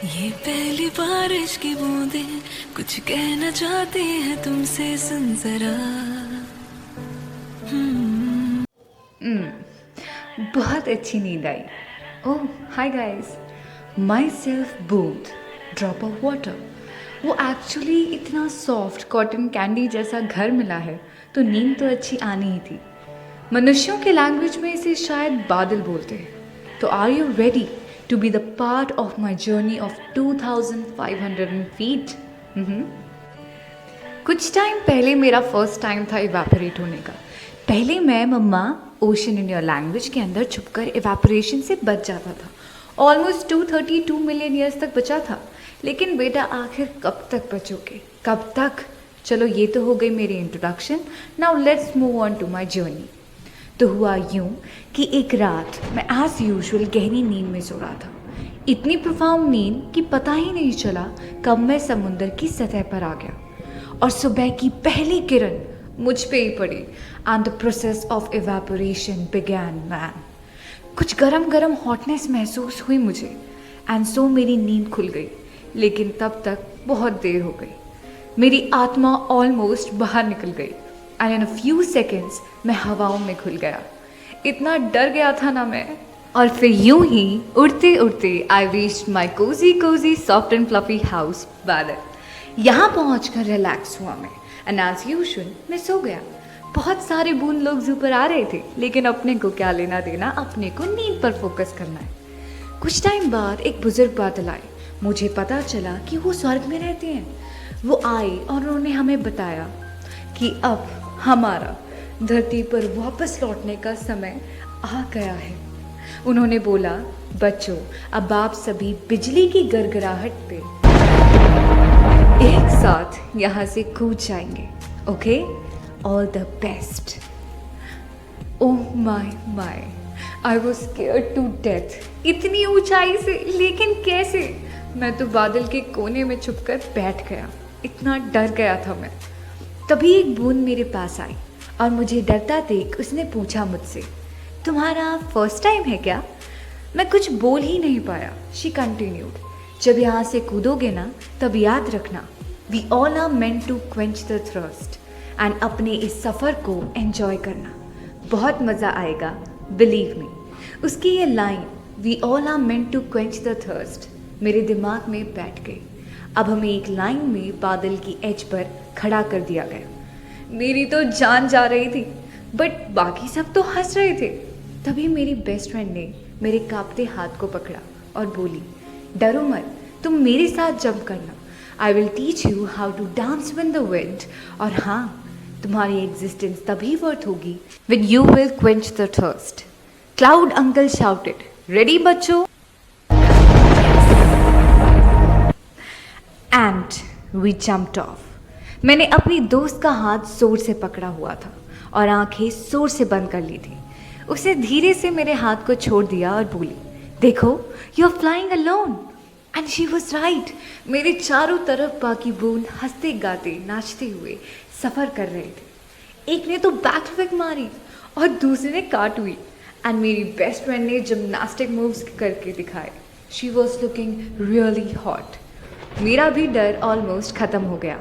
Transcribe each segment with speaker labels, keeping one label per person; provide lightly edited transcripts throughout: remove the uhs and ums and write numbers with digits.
Speaker 1: ये पहली बारिश की बूंदें कुछ कहना चाहती है तुमसे, सुन जरा।
Speaker 2: बहुत अच्छी नींद आई। ओह हाय गाइस, माई सेल्फ बूंद ड्रॉप ऑफ वाटर। वो एक्चुअली इतना सॉफ्ट कॉटन कैंडी जैसा घर मिला है तो नींद तो अच्छी आनी ही थी। मनुष्यों के लैंग्वेज में इसे शायद बादल बोलते हैं। तो are you ready to be the part of my journey of 2500 feet? कुछ टाइम पहले मेरा फर्स्ट टाइम था इवेपोरेट होने का। पहले मैं मम्मा ओशन इन योर लैंग्वेज के अंदर छुपकर इवेपोरेशन से बच जाता था। ऑलमोस्ट 232 मिलियन ईयर्स तक बचा था। लेकिन बेटा आखिर कब तक बचोगे, कब तक? चलो ये तो हो गई मेरी introduction. Now let's move on to my journey. तो हुआ यूं कि एक रात मैं एज यूजुअल गहरी नींद में सो रहा था। इतनी प्रोफाउंड नींद कि पता ही नहीं चला कब मैं समुंदर की सतह पर आ गया और सुबह की पहली किरण मुझ पे ही पड़ी and the process of evaporation began man. कुछ गरम गरम हॉटनेस महसूस हुई मुझे एंड सो मेरी नींद खुल गई। लेकिन तब तक बहुत देर हो गई। मेरी आत्मा ऑलमोस्ट बाहर निकल गई and in a few seconds मैं हवाओं में घुल गया। इतना डर गया था ना मैं। और फिर यूं ही उड़ते उड़ते I reached my cozy cozy soft and fluffy house बादल। यहाँ पहुँचकर रिलैक्स हुआ मैं एंड एज यूजुअल मैं सो गया। बहुत सारे बूंद लोग ऊपर आ रहे थे लेकिन अपने को क्या लेना देना, अपने को नींद पर फोकस करना है। कुछ टाइम बाद एक बुजुर्ग बादल आए। मुझे पता चला कि वो स्वर्ग में रहते हैं। वो आए और उन्होंने हमें बताया कि अब हमारा धरती पर वापस लौटने का समय आ गया है। उन्होंने बोला, बच्चों अब आप सभी बिजली की गड़गड़ाहट पे एक साथ यहाँ से कूद जाएंगे। Okay, all the best. Oh my I was scared to death. इतनी ऊंचाई से, लेकिन कैसे? मैं तो बादल के कोने में छुपकर बैठ गया। इतना डर गया था मैं। तभी एक बूंद मेरे पास आई और मुझे डरता देख उसने पूछा मुझसे, तुम्हारा फर्स्ट टाइम है क्या? मैं कुछ बोल ही नहीं पाया। शी कंटिन्यूड, जब यहाँ से कूदोगे ना तब याद रखना, we all are meant to quench the thirst and अपने इस सफ़र को एंजॉय करना। बहुत मज़ा आएगा, बिलीव मी। उसकी ये line, we all are meant to quench the thirst, मेरे दिमाग में बैठ गई। अब हमें एक लाइन में बादल की एज पर खड़ा कर दिया गया। मेरी तो जान जा रही थी बट बाकी सब तो हंस रहे थे। तभी मेरी बेस्ट फ्रेंड ने मेरे कांपते हाथ को पकड़ा और बोली, डरो मत, तुम मेरे साथ जंप करना। I will teach you how to dance with the wind. और हाँ, तुम्हारी एग्जिस्टेंस तभी वर्थ होगी when you will quench the thirst. Cloud uncle shouted, ready बच्चों? And we jumped off. मैंने अपनी दोस्त का हाथ जोर से पकड़ा हुआ था और आंखें जोर से बंद कर ली थी। उसने धीरे से मेरे हाथ को छोड़ दिया और बोली, देखो, you are flying alone. And she was right. मेरे चारों तरफ बाकी बूंद हंसते गाते नाचते हुए सफ़र कर रहे थे। एक ने तो बैक फ्लिप मारी और दूसरे ने काट हुई एंड मेरी बेस्ट फ्रेंड ने जिम्नास्टिक मूव्स करके दिखाए। She was looking really hot. मेरा भी डर ऑलमोस्ट ख़त्म हो गया।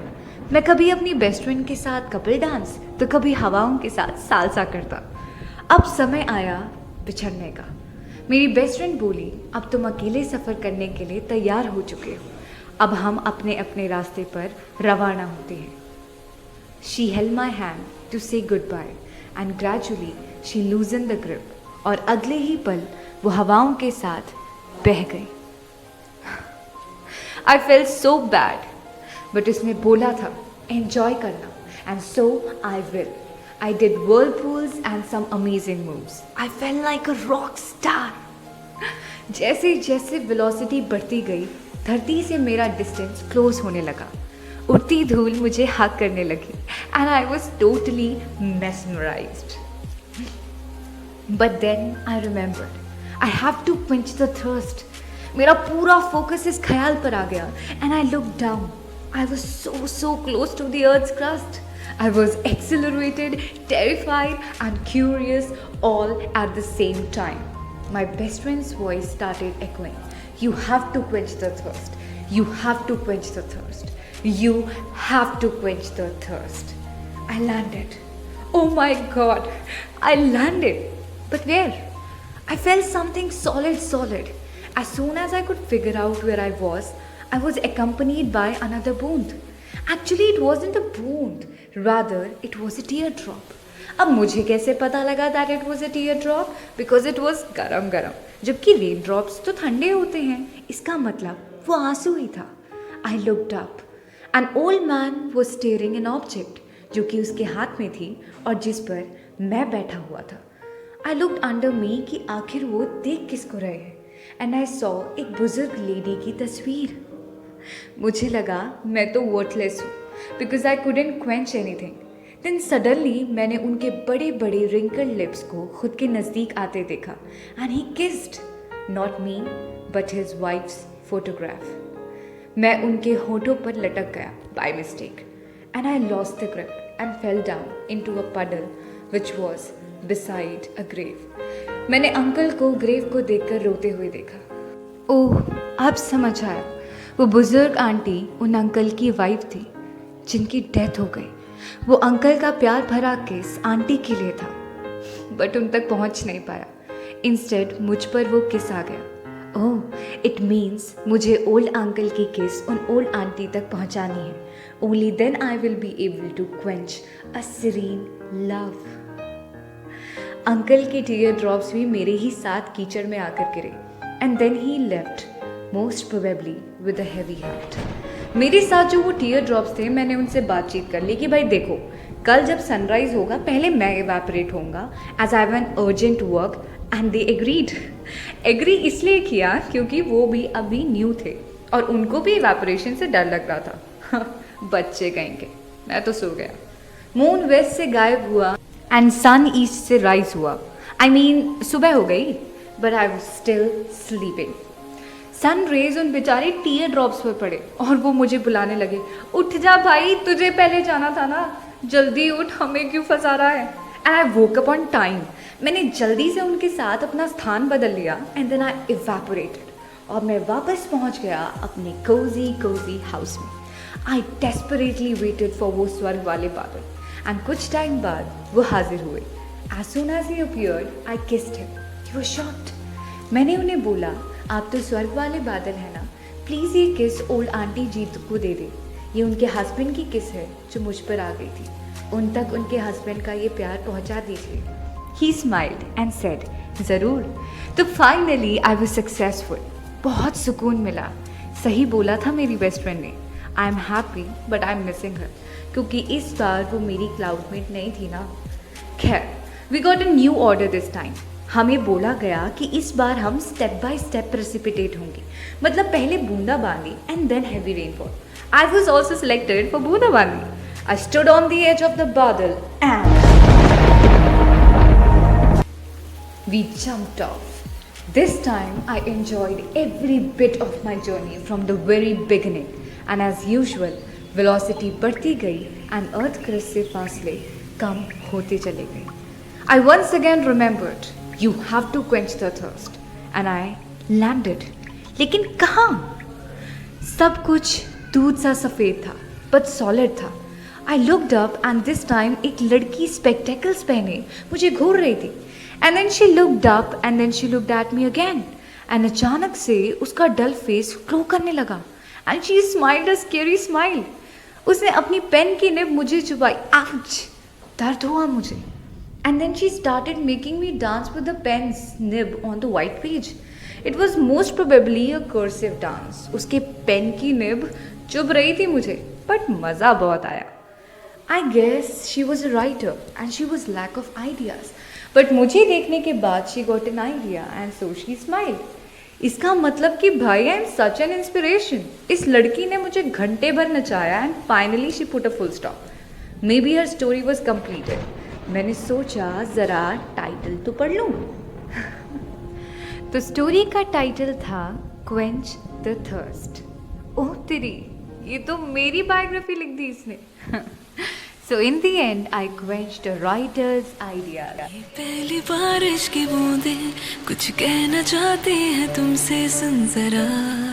Speaker 2: मैं कभी अपनी बेस्ट फ्रेंड के साथ कपल डांस तो कभी हवाओं के साथ सालसा करता। अब समय आया बिछड़ने का। मेरी बेस्ट फ्रेंड बोली, अब तुम अकेले सफ़र करने के लिए तैयार हो चुके हो, अब हम अपने अपने रास्ते पर रवाना होते हैं। She held my hand to say goodbye and gradually she loosened the grip और अगले ही पल वो हवाओं के साथ बह गई। I felt so bad but उसने बोला था एंजॉय करना and so I will. I did whirlpools and some amazing moves. I felt like a rock star. जैसे जैसे वेलोसिटी बढ़ती गई, धरती से मेरा डिस्टेंस क्लोज होने लगा। उड़ती धूल मुझे हग करने लगी and I was totally mesmerized. But then I remembered, I have to quench the thirst. मेरा पूरा फोकस इस ख्याल पर आ गया and I looked down. I was so close to the earth's crust. I was exhilarated, terrified and curious all at the same time. My best friend's voice started echoing. You have to quench the thirst. You have to quench the thirst. You have to quench the thirst. I landed. Oh my god, I landed. But where? I felt something solid. As soon as I could figure out where I was accompanied by another boond. Actually, it wasn't a boond. Rather, it was a teardrop. अब मुझे कैसे पता लगा that it was a teardrop? Because it was गरम जबकि rain drops तो ठंडे होते हैं. इसका मतलब वो आंसू ही था. I looked up. An old man was staring an object जो कि उसके हाथ में थी और जिस पर मैं बैठा हुआ था. I looked under me कि आखिर वो देख किसको रहे हैं. And I saw एक बुजुर्ग लेडी की तस्वीर. मुझे लगा मैं तो वर्थलेस हूँ because I couldn't quench anything. Then suddenly मैंने उनके बड़े बड़े wrinkled lips को खुद के नज़दीक आते देखा and he kissed not me but his wife's photograph. मैं उनके होठों पर लटक गया by mistake and I lost the grip and fell down into a puddle which was beside a grave. मैंने अंकल को ग्रेव को देखकर रोते हुए देखा. ओह, अब समझ आया. वो बुजुर्ग आंटी उन अंकल की वाइफ थी जिनकी डेथ हो गई. वो अंकल का प्यार भरा किस आंटी के लिए था बट उन तक पहुंच नहीं पाया. इंस्टेड मुझ पर वो किस आ गया. ओह, इट मीन्स मुझे ओल्ड अंकल की किस उन ओल्ड आंटी तक पहुंचानी है. Only then I will be able to quench a serene love. Uncle के टीयर ड्रॉप्स भी मेरे ही साथ कीचड़ में आकर गिरे and then he left most probably with a heavy heart. मेरे साथ जो वो टीयर ड्रॉप्स थे मैंने उनसे बातचीत कर ली कि भाई देखो, कल जब सनराइज होगा पहले मैं इवेपोरेट होऊंगा as I have an urgent work and they agreed. Agree इसलिए किया क्योंकि वो भी अभी न्यू थे और उनको भी इवेपोरेशन से डर लग रहा था. बच्चे कहेंगे. मैं तो सो गया. मून वेस्ट से गायब हुआ एंड सन ईस्ट से राइज हुआ. आई मीन सुबह हो गई but I was still sleeping. Sun rays उन बेचारे टीयर ड्रॉप्स पर पड़े और वो मुझे बुलाने लगे. उठ जा भाई, तुझे पहले जाना था ना, जल्दी उठ, हमें क्यों फंसा रहा है. And I woke up on time. मैंने जल्दी से उनके साथ अपना स्थान बदल लिया एंड देन आई इवेपोरेटेड और मैं वापस पहुंच गया अपने कोजी हाउस में. आई डेस्परेटली वेटेड फॉर वो स्वर्ग वाले बादल एंड कुछ टाइम बाद वो हाजिर हुए. As soon as he appeared I kissed him. He was shocked. मैंने उन्हें बोला, आप तो स्वर्ग वाले बादल हैं ना, प्लीज़ ये किस ओल्ड आंटी जीत को दे दे. ये उनके हस्बैंड की किस है जो मुझ पर आ गई थी. उन तक उनके हस्बैंड का ये प्यार पहुंचा दीजिए. ही स्माइल्ड एंड सेड, ज़रूर. तो फाइनली आई वाज सक्सेसफुल. बहुत सुकून मिला. सही बोला था मेरी बेस्ट फ्रेंड ने. I am happy but I am missing हर, क्योंकि इस बार वो मेरी क्लाउडमेट नहीं थी ना. खैर, we got a new order this time. हमें बोला गया कि इस बार हम स्टेप बाय स्टेप प्रेसिपिटेट होंगे. मतलब पहले बूंदाबांदी and then heavy rainfall. I was also selected for बूंदाबांदी. I stood on the edge of the बादल and we jumped off. This time I enjoyed every bit of my journey from the very beginning and as usual velocity बढ़ती गई and earth crust से फासले कम होते चले गए. I once again remembered you have to quench the thirst and I landed. लेकिन कहाँ? सब कुछ दूध सा सफ़ेद था but solid था. I looked up and this time एक लड़की spectacles पहने मुझे घूर रही थी. And then she looked up and then she looked at me again. And अचानक से उसका डल फेस ग्लो करने लगा. And she smiled a scary smile. उसने अपनी पेन की निब मुझे चुभाई. Ouch! दर्द हुआ मुझे. And then she started making me dance with the pen's nib on the white page. It was most probably a cursive dance. उसके pen की nib चुभ रही थी मुझे, but मज़ा बहुत आया. I guess she was a writer and she was lack of ideas. But मुझे देखने के बाद she got an idea and so she smiled. इसका मतलब कि भाई I am such an inspiration. इस लड़की ने मुझे घंटे भर नचाया and finally she put a full stop. Maybe her story was completed. मैंने सोचा ज़रा टाइटल तो पढ़ लूँ. तो स्टोरी का टाइटल था Quench the Thirst. ओह तेरी, ये तो मेरी बायोग्राफी लिख दी इसने. So in the end, I quenched a writer's idea.
Speaker 1: ये पहली बारिश की बूंदें कुछ कहना चाहती है तुमसे, सुन जरा।